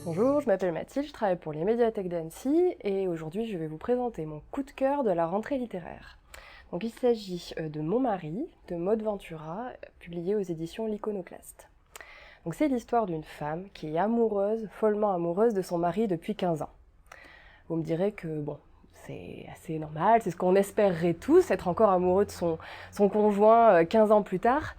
Bonjour, je m'appelle Mathilde, je travaille pour les médiathèques d'Annecy et aujourd'hui je vais vous présenter mon coup de cœur de la rentrée littéraire. Donc il s'agit de Mon mari, de Maud Ventura, publié aux éditions L'Iconoclaste. Donc c'est l'histoire d'une femme qui est amoureuse, follement amoureuse de son mari depuis 15 ans. Vous me direz que bon, c'est assez normal, c'est ce qu'on espérerait tous, être encore amoureux de son conjoint 15 ans plus tard.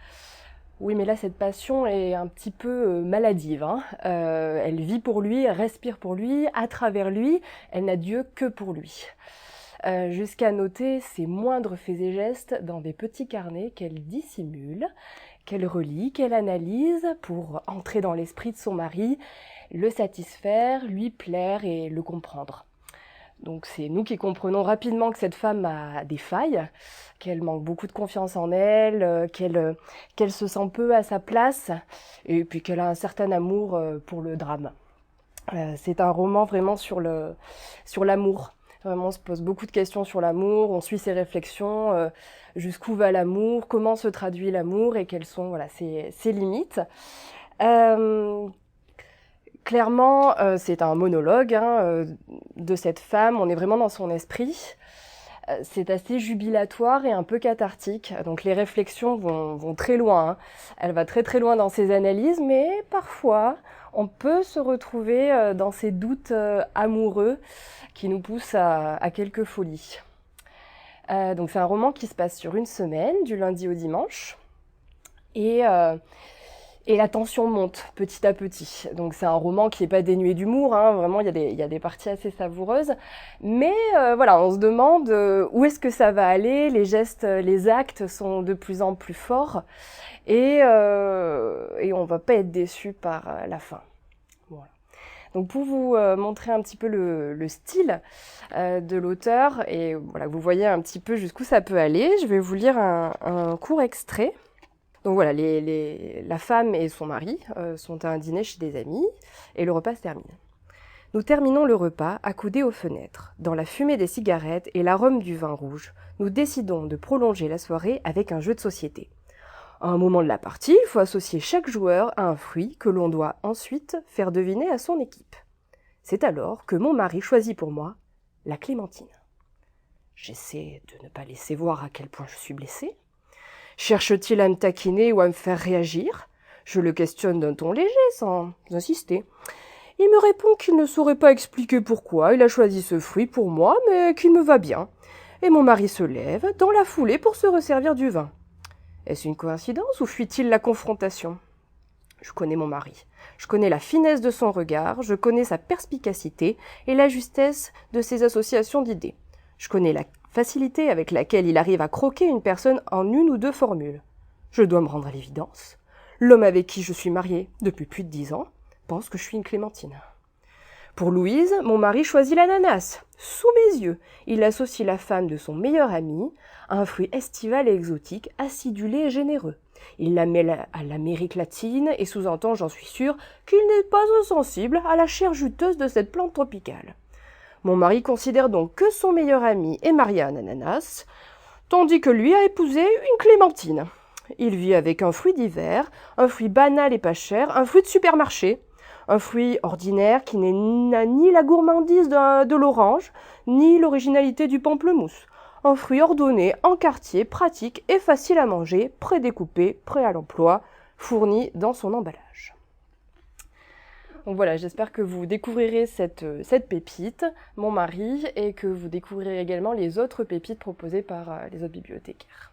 Oui, mais là, cette passion est un petit peu maladive. Elle vit pour lui, elle respire pour lui, à travers lui, elle n'a Dieu que pour lui. Jusqu'à noter ses moindres faits et gestes dans des petits carnets qu'elle dissimule, qu'elle relit, qu'elle analyse pour entrer dans l'esprit de son mari, le satisfaire, lui plaire et le comprendre. Donc c'est nous qui comprenons rapidement que cette femme a des failles, qu'elle manque beaucoup de confiance en elle, qu'elle se sent peu à sa place, et puis qu'elle a un certain amour pour le drame. C'est un roman vraiment sur l'amour. Vraiment, on se pose beaucoup de questions sur l'amour, on suit ses réflexions, jusqu'où va l'amour, comment se traduit l'amour et quelles sont ses limites. Clairement, c'est un monologue de cette femme, on est vraiment dans son esprit. C'est assez jubilatoire et un peu cathartique, donc les réflexions vont très loin. Elle va très très loin dans ses analyses, mais parfois on peut se retrouver dans ces doutes amoureux qui nous poussent à quelques folies. Donc c'est un roman qui se passe sur une semaine, du lundi au dimanche, et la tension monte petit à petit. Donc c'est un roman qui n'est pas dénué d'humour, vraiment il y a des parties assez savoureuses. Mais voilà, on se demande où est-ce que ça va aller, les gestes, les actes sont de plus en plus forts et on va pas être déçu par la fin. Voilà. Donc pour vous montrer un petit peu le style de l'auteur et voilà, vous voyez un petit peu jusqu'où ça peut aller, je vais vous lire un court extrait. Donc voilà, la femme et son mari sont à un dîner chez des amis et le repas se termine. Nous terminons le repas accoudés aux fenêtres. Dans la fumée des cigarettes et l'arôme du vin rouge, nous décidons de prolonger la soirée avec un jeu de société. À un moment de la partie, il faut associer chaque joueur à un fruit que l'on doit ensuite faire deviner à son équipe. C'est alors que mon mari choisit pour moi la clémentine. J'essaie de ne pas laisser voir à quel point je suis blessée. Cherche-t-il à me taquiner ou à me faire réagir? Je le questionne d'un ton léger, sans insister. Il me répond qu'il ne saurait pas expliquer pourquoi il a choisi ce fruit pour moi, mais qu'il me va bien. Et mon mari se lève, dans la foulée, pour se resservir du vin. Est-ce une coïncidence ou fuit-il la confrontation? Je connais mon mari. Je connais la finesse de son regard, je connais sa perspicacité et la justesse de ses associations d'idées. Je connais la facilité avec laquelle il arrive à croquer une personne en une ou deux formules. Je dois me rendre à l'évidence. L'homme avec qui je suis mariée depuis plus de 10 ans pense que je suis une clémentine. Pour Louise, mon mari choisit l'ananas. Sous mes yeux, il associe la femme de son meilleur ami à un fruit estival et exotique, acidulé et généreux. Il la met à l'Amérique latine et sous-entend, j'en suis sûre, qu'il n'est pas insensible à la chair juteuse de cette plante tropicale. Mon mari considère donc que son meilleur ami est marié à un ananas, tandis que lui a épousé une clémentine. Il vit avec un fruit d'hiver, un fruit banal et pas cher, un fruit de supermarché, un fruit ordinaire qui n'a ni la gourmandise de l'orange, ni l'originalité du pamplemousse. Un fruit ordonné, en quartier, pratique et facile à manger, prédécoupé, prêt à l'emploi, fourni dans son emballage. Donc voilà, j'espère que vous découvrirez cette pépite, Mon mari, et que vous découvrirez également les autres pépites proposées par les autres bibliothécaires.